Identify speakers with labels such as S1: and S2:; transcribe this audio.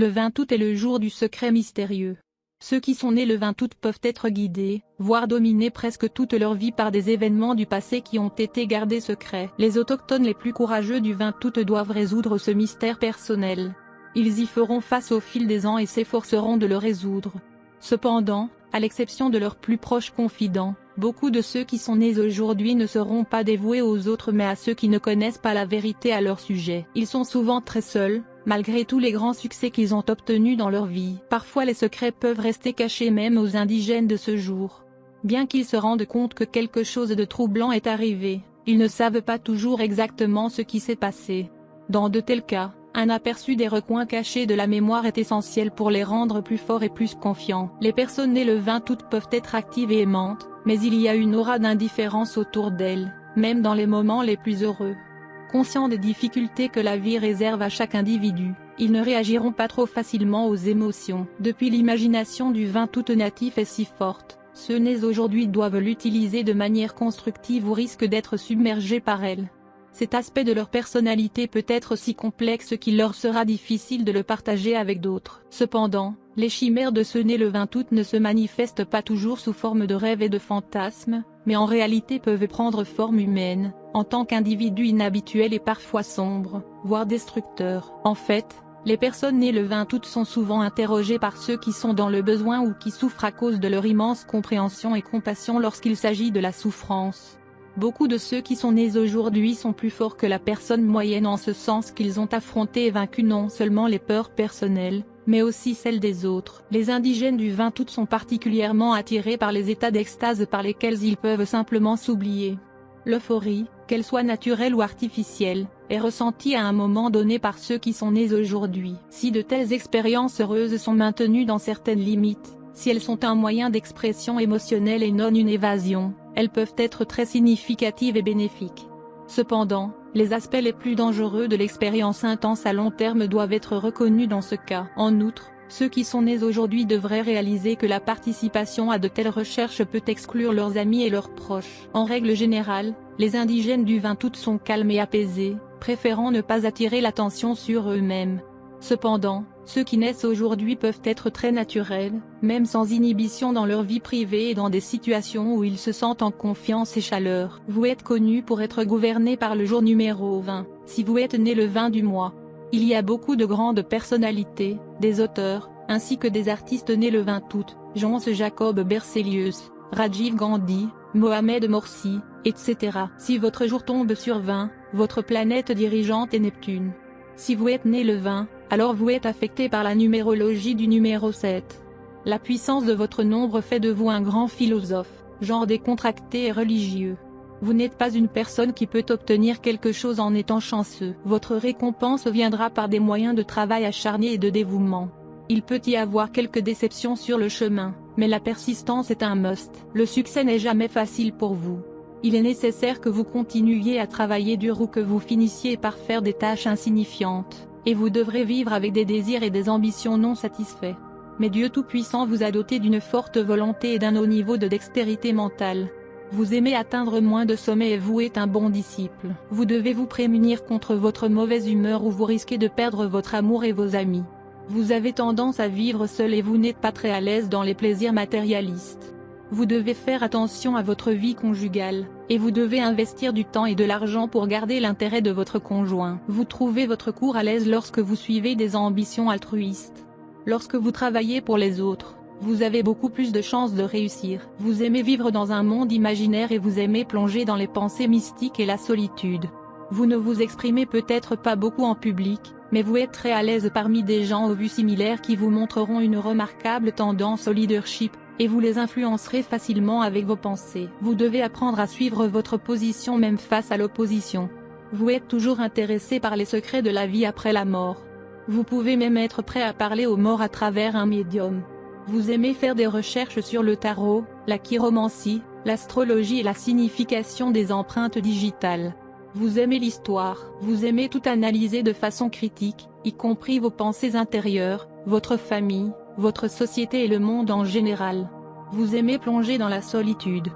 S1: Le 20 août est le jour du secret mystérieux. Ceux qui sont nés le 20 août peuvent être guidés, voire dominés presque toute leur vie par des événements du passé qui ont été gardés secrets. Les autochtones les plus courageux du 20 août doivent résoudre ce mystère personnel. Ils y feront face au fil des ans et s'efforceront de le résoudre. Cependant, à l'exception de leurs plus proches confidents, beaucoup de ceux qui sont nés aujourd'hui ne seront pas dévoués aux autres mais à ceux qui ne connaissent pas la vérité à leur sujet. Ils sont souvent très seuls, malgré tous les grands succès qu'ils ont obtenus dans leur vie. Parfois les secrets peuvent rester cachés même aux indigènes de ce jour. Bien qu'ils se rendent compte que quelque chose de troublant est arrivé, ils ne savent pas toujours exactement ce qui s'est passé. Dans de tels cas, un aperçu des recoins cachés de la mémoire est essentiel pour les rendre plus forts et plus confiants. Les personnes nées le 20 août peuvent être actives et aimantes, mais il y a une aura d'indifférence autour d'elles, même dans les moments les plus heureux. Conscients des difficultés que la vie réserve à chaque individu, ils ne réagiront pas trop facilement aux émotions. Depuis l'imagination du 20 août natif est si forte, ceux nés aujourd'hui doivent l'utiliser de manière constructive ou risquent d'être submergés par elle. Cet aspect de leur personnalité peut être si complexe qu'il leur sera difficile de le partager avec d'autres. Cependant, les chimères de ceux nés le 20 août ne se manifestent pas toujours sous forme de rêves et de fantasmes, mais en réalité peuvent prendre forme humaine, en tant qu'individus inhabituels et parfois sombres, voire destructeurs. En fait, les personnes nées le 20 août sont souvent interrogées par ceux qui sont dans le besoin ou qui souffrent à cause de leur immense compréhension et compassion lorsqu'il s'agit de la souffrance. Beaucoup de ceux qui sont nés aujourd'hui sont plus forts que la personne moyenne en ce sens qu'ils ont affronté et vaincu non seulement les peurs personnelles, mais aussi celles des autres. Les indigènes du 20 août sont particulièrement attirés par les états d'extase par lesquels ils peuvent simplement s'oublier. L'euphorie, qu'elle soit naturelle ou artificielle, est ressentie à un moment donné par ceux qui sont nés aujourd'hui. Si de telles expériences heureuses sont maintenues dans certaines limites, si elles sont un moyen d'expression émotionnelle et non une évasion, elles peuvent être très significatives et bénéfiques. Cependant, les aspects les plus dangereux de l'expérience intense à long terme doivent être reconnus dans ce cas. En outre, ceux qui sont nés aujourd'hui devraient réaliser que la participation à de telles recherches peut exclure leurs amis et leurs proches. En règle générale, les indigènes du 20 août sont calmes et apaisés, préférant ne pas attirer l'attention sur eux-mêmes. Cependant, ceux qui naissent aujourd'hui peuvent être très naturels, même sans inhibition dans leur vie privée et dans des situations où ils se sentent en confiance et chaleur. Vous êtes connu pour être gouverné par le jour numéro 20, si vous êtes né le 20 du mois. Il y a beaucoup de grandes personnalités, des auteurs, ainsi que des artistes nés le 20 août, Jean Jacob Berzelius, Rajiv Gandhi, Mohamed Morsi, etc. Si votre jour tombe sur 20, votre planète dirigeante est Neptune. Si vous êtes né le 20, alors vous êtes affecté par la numérologie du numéro 7. La puissance de votre nombre fait de vous un grand philosophe, genre décontracté et religieux. Vous n'êtes pas une personne qui peut obtenir quelque chose en étant chanceux. Votre récompense viendra par des moyens de travail acharné et de dévouement. Il peut y avoir quelques déceptions sur le chemin, mais la persistance est un must. Le succès n'est jamais facile pour vous. Il est nécessaire que vous continuiez à travailler dur ou que vous finissiez par faire des tâches insignifiantes, et vous devrez vivre avec des désirs et des ambitions non satisfaits. Mais Dieu Tout-Puissant vous a doté d'une forte volonté et d'un haut niveau de dextérité mentale. Vous aimez atteindre moins de sommets et vous êtes un bon disciple. Vous devez vous prémunir contre votre mauvaise humeur ou vous risquez de perdre votre amour et vos amis. Vous avez tendance à vivre seul et vous n'êtes pas très à l'aise dans les plaisirs matérialistes. Vous devez faire attention à votre vie conjugale, et vous devez investir du temps et de l'argent pour garder l'intérêt de votre conjoint. Vous trouvez votre cours à l'aise lorsque vous suivez des ambitions altruistes. Lorsque vous travaillez pour les autres, vous avez beaucoup plus de chances de réussir. Vous aimez vivre dans un monde imaginaire et vous aimez plonger dans les pensées mystiques et la solitude. Vous ne vous exprimez peut-être pas beaucoup en public, mais vous êtes très à l'aise parmi des gens aux vues similaires qui vous montreront une remarquable tendance au leadership, et vous les influencerez facilement avec vos pensées. Vous devez apprendre à suivre votre position même face à l'opposition. Vous êtes toujours intéressé par les secrets de la vie après la mort. Vous pouvez même être prêt à parler aux morts à travers un médium. Vous aimez faire des recherches sur le tarot, la chiromancie, l'astrologie et la signification des empreintes digitales. Vous aimez l'histoire, vous aimez tout analyser de façon critique, y compris vos pensées intérieures, votre famille, votre société et le monde en général. Vous aimez plonger dans la solitude.